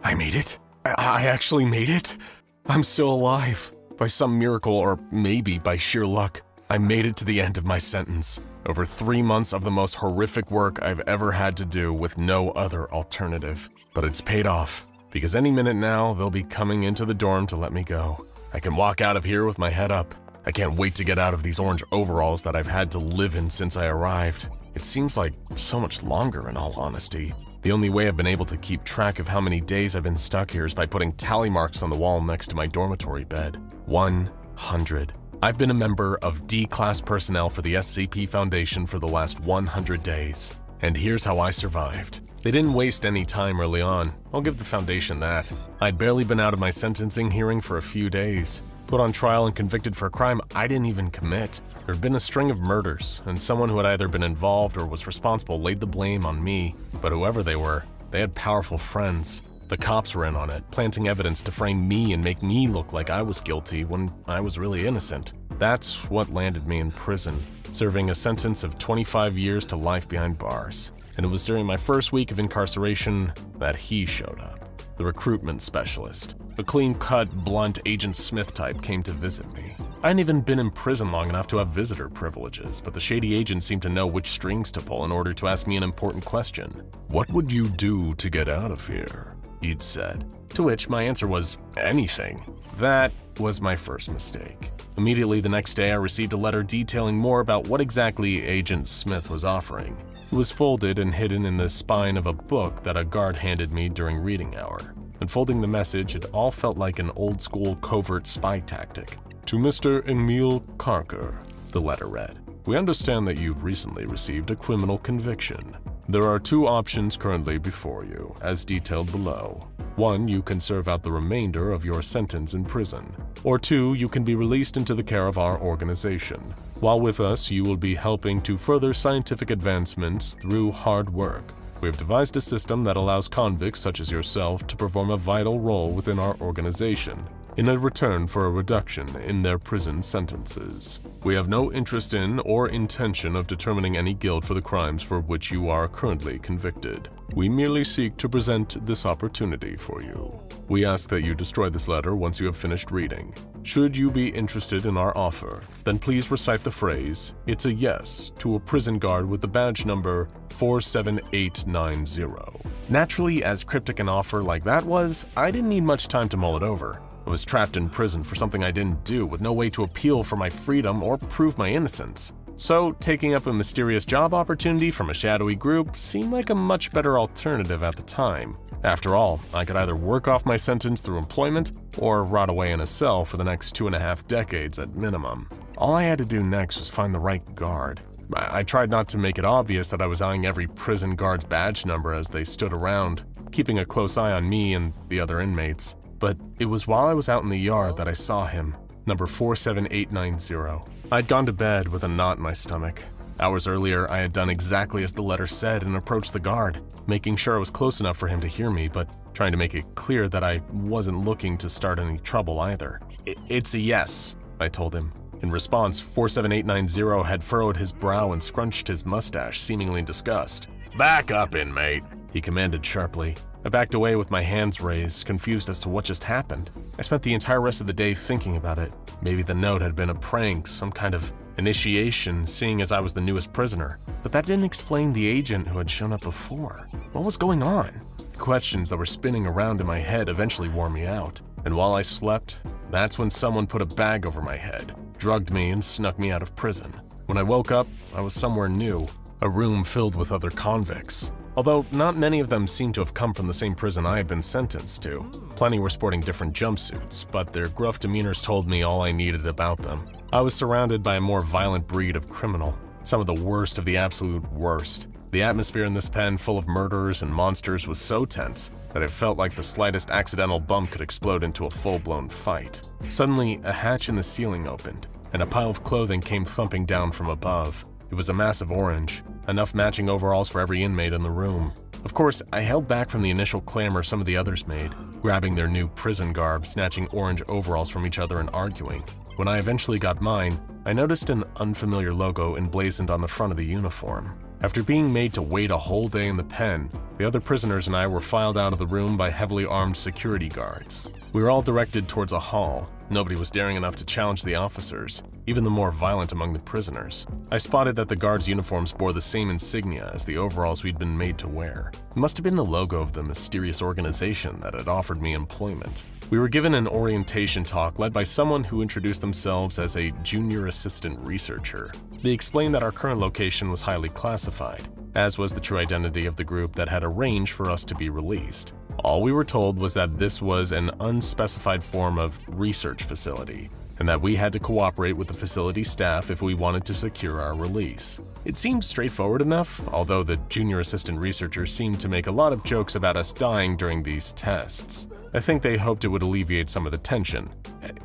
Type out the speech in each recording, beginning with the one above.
I made it. I actually made it. I'm still alive. By some miracle, or maybe by sheer luck, I made it to the end of my sentence. Over 3 months of the most horrific work I've ever had to do with no other alternative. But it's paid off, because any minute now, they'll be coming into the dorm to let me go. I can walk out of here with my head up. I can't wait to get out of these orange overalls that I've had to live in since I arrived. It seems like so much longer, in all honesty. The only way I've been able to keep track of how many days I've been stuck here is by putting tally marks on the wall next to my dormitory bed. 100. I've been a member of D-class personnel for the SCP Foundation for the last 100 days. And here's how I survived. They didn't waste any time early on. I'll give the Foundation that. I'd barely been out of my sentencing hearing for a few days. Put on trial and convicted for a crime I didn't even commit. There had been a string of murders, and someone who had either been involved or was responsible laid the blame on me. But whoever they were, they had powerful friends. The cops were in on it, planting evidence to frame me and make me look like I was guilty when I was really innocent. That's what landed me in prison, serving a sentence of 25 years to life behind bars. And it was during my first week of incarceration that he showed up. The recruitment specialist. A clean-cut, blunt Agent Smith type came to visit me. I hadn't even been in prison long enough to have visitor privileges, but the shady agent seemed to know which strings to pull in order to ask me an important question. "What would you do to get out of here?" he'd said. To which my answer was, anything. That was my first mistake. Immediately the next day, I received a letter detailing more about what exactly Agent Smith was offering. It was folded and hidden in the spine of a book that a guard handed me during reading hour. Unfolding the message, it all felt like an old-school covert spy tactic. "To Mr. Emil Carker," the letter read. "We understand that you've recently received a criminal conviction. There are 2 options currently before you, as detailed below. 1, you can serve out the remainder of your sentence in prison. Or 2, you can be released into the care of our organization. While with us, you will be helping to further scientific advancements through hard work. We have devised a system that allows convicts such as yourself to perform a vital role within our organization, in a return for a reduction in their prison sentences. We have no interest in or intention of determining any guilt for the crimes for which you are currently convicted. We merely seek to present this opportunity for you. We ask that you destroy this letter once you have finished reading. Should you be interested in our offer, then please recite the phrase, 'It's a yes,' to a prison guard with the badge number 47890. Naturally, as cryptic an offer like that was, I didn't need much time to mull it over. I was trapped in prison for something I didn't do, with no way to appeal for my freedom or prove my innocence. So, taking up a mysterious job opportunity from a shadowy group seemed like a much better alternative at the time. After all, I could either work off my sentence through employment or rot away in a cell for the next 2.5 decades at minimum. All I had to do next was find the right guard. I tried not to make it obvious that I was eyeing every prison guard's badge number as they stood around, keeping a close eye on me and the other inmates. But it was while I was out in the yard that I saw him, number 47890. I'd gone to bed with a knot in my stomach. Hours earlier, I had done exactly as the letter said and approached the guard, making sure I was close enough for him to hear me, but trying to make it clear that I wasn't looking to start any trouble either. "It's a yes," I told him. In response, 47890 had furrowed his brow and scrunched his mustache, seemingly in disgust. "Back up, inmate," he commanded sharply. I backed away with my hands raised, confused as to what just happened. I spent the entire rest of the day thinking about it. Maybe the note had been a prank, some kind of initiation, seeing as I was the newest prisoner. But that didn't explain the agent who had shown up before. What was going on? Questions that were spinning around in my head eventually wore me out. And while I slept, that's when someone put a bag over my head, drugged me, and snuck me out of prison. When I woke up, I was somewhere new, a room filled with other convicts. Although not many of them seemed to have come from the same prison I had been sentenced to. Plenty were sporting different jumpsuits, but their gruff demeanors told me all I needed about them. I was surrounded by a more violent breed of criminal, some of the worst of the absolute worst. The atmosphere in this pen, full of murderers and monsters, was so tense that it felt like the slightest accidental bump could explode into a full-blown fight. Suddenly, a hatch in the ceiling opened, and a pile of clothing came thumping down from above. It was a massive orange, enough matching overalls for every inmate in the room. Of course, I held back from the initial clamor some of the others made, grabbing their new prison garb, snatching orange overalls from each other and arguing. When I eventually got mine, I noticed an unfamiliar logo emblazoned on the front of the uniform. After being made to wait a whole day in the pen, the other prisoners and I were filed out of the room by heavily armed security guards. We were all directed towards a hall. Nobody was daring enough to challenge the officers, even the more violent among the prisoners. I spotted that the guards' uniforms bore the same insignia as the overalls we'd been made to wear. It must have been the logo of the mysterious organization that had offered me employment. We were given an orientation talk led by someone who introduced themselves as a junior assistant researcher. They explained that our current location was highly classified, as was the true identity of the group that had arranged for us to be released. All we were told was that this was an unspecified form of research facility, and that we had to cooperate with the facility staff if we wanted to secure our release. It seemed straightforward enough, although the junior assistant researchers seemed to make a lot of jokes about us dying during these tests. I think they hoped it would alleviate some of the tension.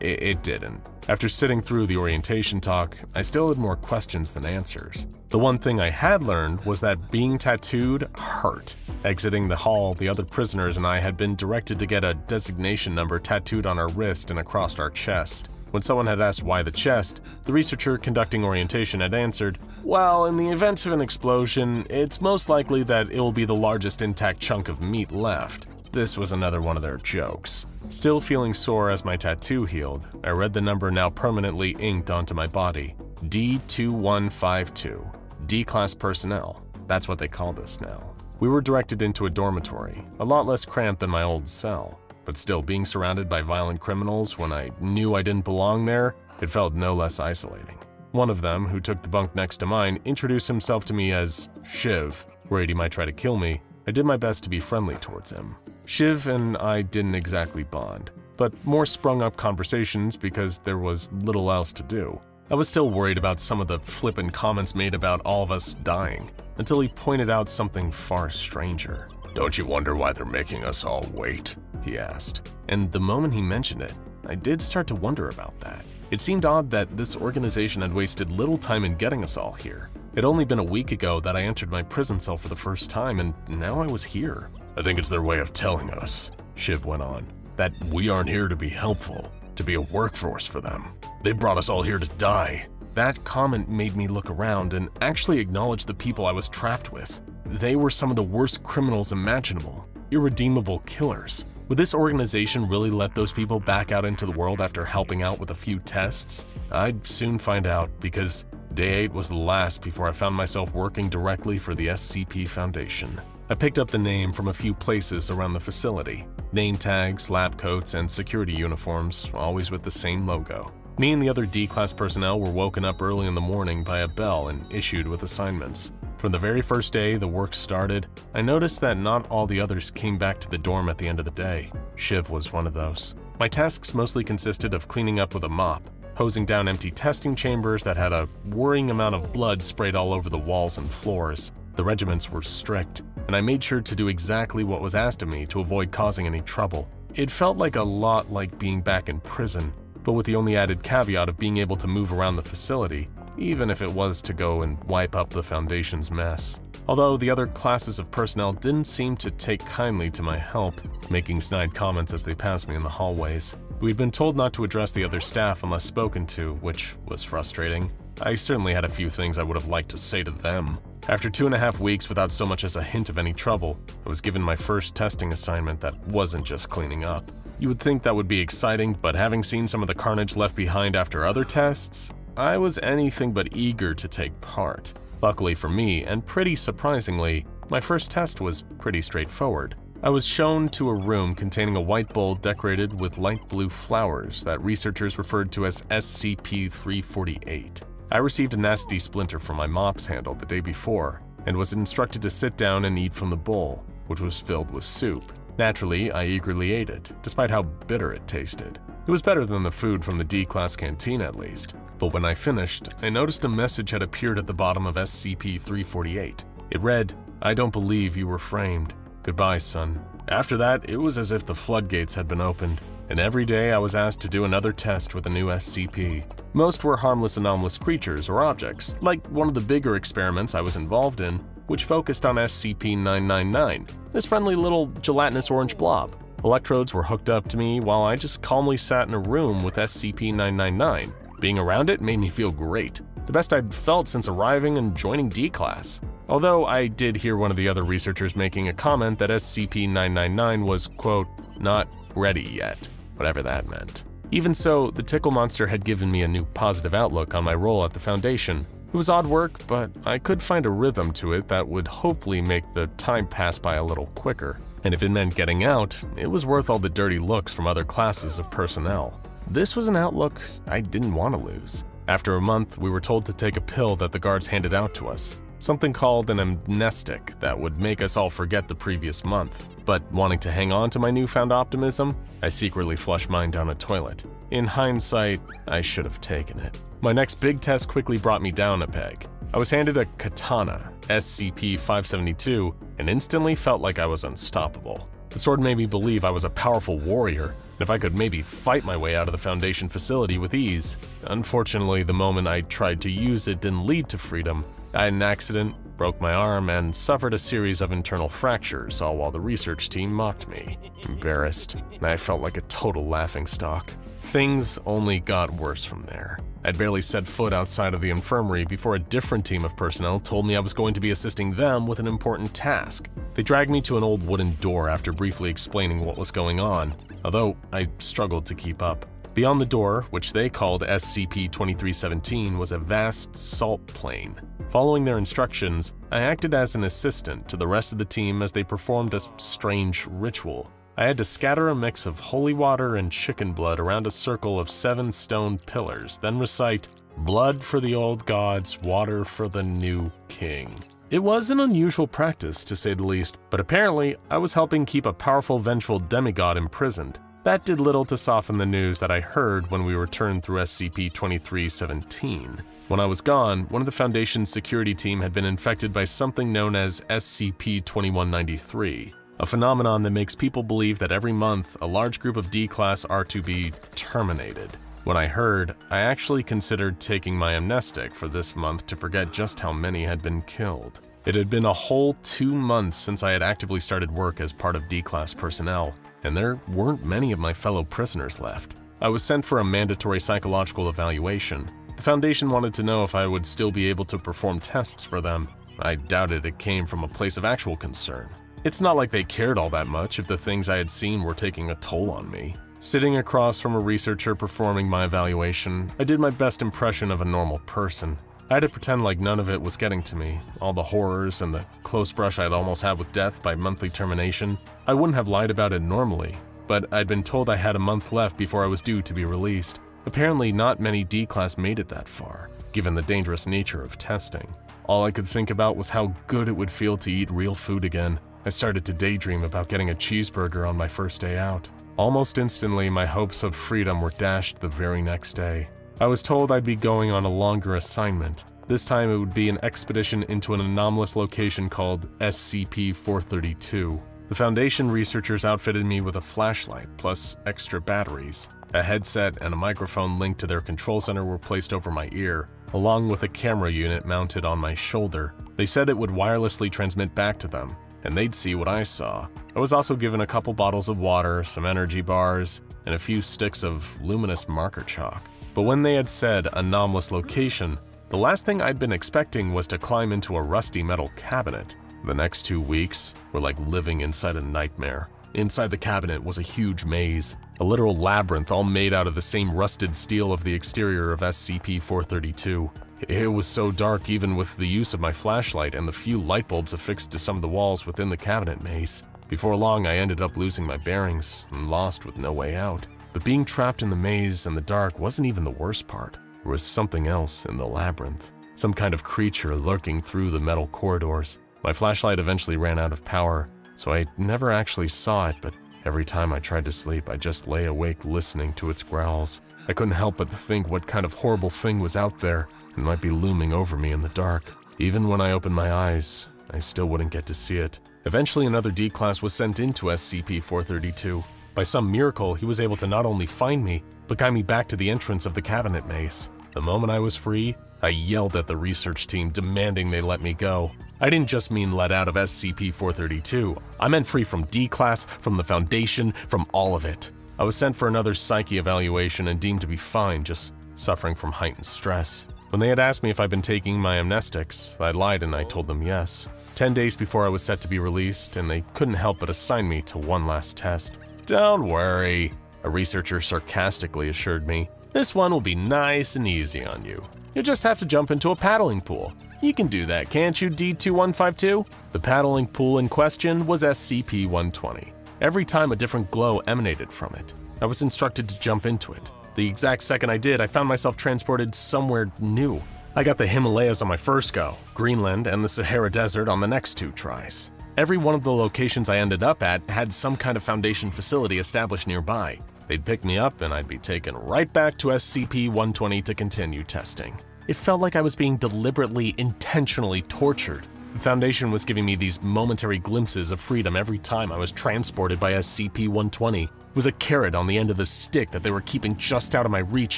It didn't. After sitting through the orientation talk, I still had more questions than answers. The one thing I had learned was that being tattooed hurt. Exiting the hall, the other prisoners and I had been directed to get a designation number tattooed on our wrist and across our chest. When someone had asked why the chest, the researcher conducting orientation had answered, "Well, in the event of an explosion, it's most likely that it will be the largest intact chunk of meat left." This was another one of their jokes. Still feeling sore as my tattoo healed, I read the number now permanently inked onto my body. D2152. D-class personnel. That's what they called us now. We were directed into a dormitory, a lot less cramped than my old cell. But still, being surrounded by violent criminals when I knew I didn't belong there, it felt no less isolating. One of them, who took the bunk next to mine, introduced himself to me as Shiv. Worried he might try to kill me, I did my best to be friendly towards him. Shiv and I didn't exactly bond, but more sprung up conversations because there was little else to do. I was still worried about some of the flippant comments made about all of us dying, until he pointed out something far stranger. "Don't you wonder why they're making us all wait?" he asked. And the moment he mentioned it, I did start to wonder about that. It seemed odd that this organization had wasted little time in getting us all here. It had only been a week ago that I entered my prison cell for the first time, and now I was here. "I think it's their way of telling us," Shiv went on, "that we aren't here to be helpful, to be a workforce for them. They brought us all here to die." That comment made me look around and actually acknowledge the people I was trapped with. They were some of the worst criminals imaginable, irredeemable killers. Would this organization really let those people back out into the world after helping out with a few tests? I'd soon find out, because Day 8 was the last before I found myself working directly for the SCP Foundation. I picked up the name from a few places around the facility. Name tags, lab coats, and security uniforms, always with the same logo. Me and the other D-class personnel were woken up early in the morning by a bell and issued with assignments. From the very first day the work started, I noticed that not all the others came back to the dorm at the end of the day. Shiv was one of those. My tasks mostly consisted of cleaning up with a mop, hosing down empty testing chambers that had a worrying amount of blood sprayed all over the walls and floors. The regiments were strict, and I made sure to do exactly what was asked of me to avoid causing any trouble. It felt like a lot like being back in prison, but with the only added caveat of being able to move around the facility, even if it was to go and wipe up the Foundation's mess. Although the other classes of personnel didn't seem to take kindly to my help, making snide comments as they passed me in the hallways. We'd been told not to address the other staff unless spoken to, which was frustrating. I certainly had a few things I would have liked to say to them. After 2.5 weeks without so much as a hint of any trouble, I was given my first testing assignment that wasn't just cleaning up. You would think that would be exciting, but having seen some of the carnage left behind after other tests, I was anything but eager to take part. Luckily for me, and pretty surprisingly, my first test was pretty straightforward. I was shown to a room containing a white bowl decorated with light blue flowers that researchers referred to as SCP-348. I received a nasty splinter from my mop's handle the day before, and was instructed to sit down and eat from the bowl, which was filled with soup. Naturally, I eagerly ate it, despite how bitter it tasted. It was better than the food from the D-class canteen at least. But when I finished, I noticed a message had appeared at the bottom of SCP-348. It read, "I don't believe you were framed. Goodbye, son." After that, it was as if the floodgates had been opened, and every day I was asked to do another test with a new SCP. Most were harmless anomalous creatures or objects, like one of the bigger experiments I was involved in, which focused on SCP-999, this friendly little gelatinous orange blob. Electrodes were hooked up to me while I just calmly sat in a room with SCP-999. Being around it made me feel great, the best I'd felt since arriving and joining D-Class. Although I did hear one of the other researchers making a comment that SCP-999 was, quote, not ready yet, whatever that meant. Even so, the tickle monster had given me a new positive outlook on my role at the Foundation. It was odd work, but I could find a rhythm to it that would hopefully make the time pass by a little quicker. And if it meant getting out, it was worth all the dirty looks from other classes of personnel. This was an outlook I didn't want to lose. After a month, we were told to take a pill that the guards handed out to us, something called an amnestic that would make us all forget the previous month. But wanting to hang on to my newfound optimism, I secretly flushed mine down a toilet. In hindsight, I should have taken it. My next big test quickly brought me down a peg. I was handed a katana, SCP-572, and instantly felt like I was unstoppable. The sword made me believe I was a powerful warrior, and if I could maybe fight my way out of the Foundation facility with ease. Unfortunately, the moment I tried to use it didn't lead to freedom. I had an accident, broke my arm, and suffered a series of internal fractures, all while the research team mocked me. Embarrassed, I felt like a total laughingstock. Things only got worse from there. I'd barely set foot outside of the infirmary before a different team of personnel told me I was going to be assisting them with an important task. They dragged me to an old wooden door after briefly explaining what was going on, although I struggled to keep up. Beyond the door, which they called SCP-2317, was a vast salt plain. Following their instructions, I acted as an assistant to the rest of the team as they performed a strange ritual. I had to scatter a mix of holy water and chicken blood around a circle of 7 stone pillars, then recite, "Blood for the old gods, water for the new king." It was an unusual practice, to say the least, but apparently I was helping keep a powerful vengeful demigod imprisoned. That did little to soften the news that I heard when we returned through SCP-2317. When I was gone, one of the Foundation's security team had been infected by something known as SCP-2193. A phenomenon that makes people believe that every month a large group of D-Class are to be terminated. When I heard, I actually considered taking my amnestic for this month to forget just how many had been killed. It had been a whole 2 months since I had actively started work as part of D-Class personnel, and there weren't many of my fellow prisoners left. I was sent for a mandatory psychological evaluation. The Foundation wanted to know if I would still be able to perform tests for them. I doubted it came from a place of actual concern. It's not like they cared all that much if the things I had seen were taking a toll on me. Sitting across from a researcher performing my evaluation, I did my best impression of a normal person. I had to pretend like none of it was getting to me, all the horrors and the close brush I'd almost had with death by monthly termination. I wouldn't have lied about it normally, but I'd been told I had a month left before I was due to be released. Apparently not many D-Class made it that far, given the dangerous nature of testing. All I could think about was how good it would feel to eat real food again. I started to daydream about getting a cheeseburger on my first day out. Almost instantly, my hopes of freedom were dashed the very next day. I was told I'd be going on a longer assignment. This time it would be an expedition into an anomalous location called SCP-432. The Foundation researchers outfitted me with a flashlight plus extra batteries. A headset and a microphone linked to their control center were placed over my ear, along with a camera unit mounted on my shoulder. They said it would wirelessly transmit back to them, and they'd see what I saw. I was also given a couple bottles of water, some energy bars, and a few sticks of luminous marker chalk. But when they had said anomalous location, the last thing I'd been expecting was to climb into a rusty metal cabinet. The next 2 weeks were like living inside a nightmare. Inside the cabinet was a huge maze, a literal labyrinth all made out of the same rusted steel of the exterior of SCP-432. It was so dark even with the use of my flashlight and the few light bulbs affixed to some of the walls within the cabinet maze. Before long, I ended up losing my bearings and lost with no way out. But being trapped in the maze and the dark wasn't even the worst part. There was something else in the labyrinth, some kind of creature lurking through the metal corridors. My flashlight eventually ran out of power, so I never actually saw it, but every time I tried to sleep, I just lay awake listening to its growls. I couldn't help but think what kind of horrible thing was out there and might be looming over me in the dark. Even when I opened my eyes, I still wouldn't get to see it. Eventually, another D-Class was sent into SCP-432. By some miracle, he was able to not only find me, but guide me back to the entrance of the cabinet maze. The moment I was free, I yelled at the research team, demanding they let me go. I didn't just mean let out of SCP-432. I meant free from D-Class, from the Foundation, from all of it. I was sent for another psyche evaluation and deemed to be fine, just suffering from heightened stress. When they had asked me if I'd been taking my amnestics, I lied and I told them yes. 10 days before I was set to be released, and they couldn't help but assign me to one last test. "Don't worry," a researcher sarcastically assured me. "This one will be nice and easy on you. You'll just have to jump into a paddling pool. You can do that, can't you, D2152? The paddling pool in question was SCP-120. Every time a different glow emanated from it. I was instructed to jump into it. The exact second I did, I found myself transported somewhere new. I got the Himalayas on my first go, Greenland and the Sahara Desert on the next 2 tries. Every one of the locations I ended up at had some kind of Foundation facility established nearby. They'd pick me up and I'd be taken right back to SCP-120 to continue testing. It felt like I was being deliberately, intentionally tortured. The Foundation was giving me these momentary glimpses of freedom every time I was transported by SCP-120. It was a carrot on the end of the stick that they were keeping just out of my reach,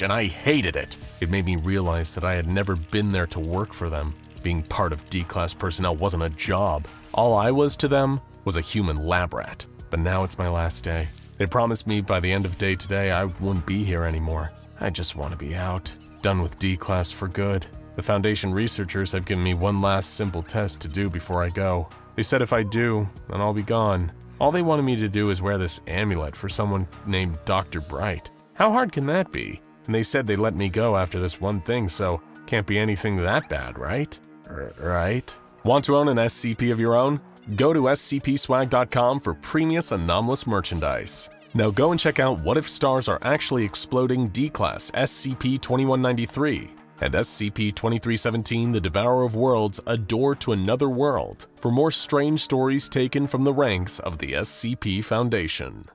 and I hated it. It made me realize that I had never been there to work for them. Being part of D-Class personnel wasn't a job. All I was to them was a human lab rat. But now it's my last day. They promised me by the end of day today I wouldn't be here anymore. I just want to be out. Done with D-Class for good. The Foundation researchers have given me one last simple test to do before I go. They said if I do, then I'll be gone. All they wanted me to do is wear this amulet for someone named Dr. Bright. How hard can that be? And they said they'd let me go after this one thing, so can't be anything that bad, right? Right? Want to own an SCP of your own? Go to scpswag.com for premium anomalous merchandise. Now go and check out what if stars are actually exploding D-Class SCP-2193 and SCP-2317 The Devourer of Worlds A Door to Another World for more strange stories taken from the ranks of the SCP Foundation.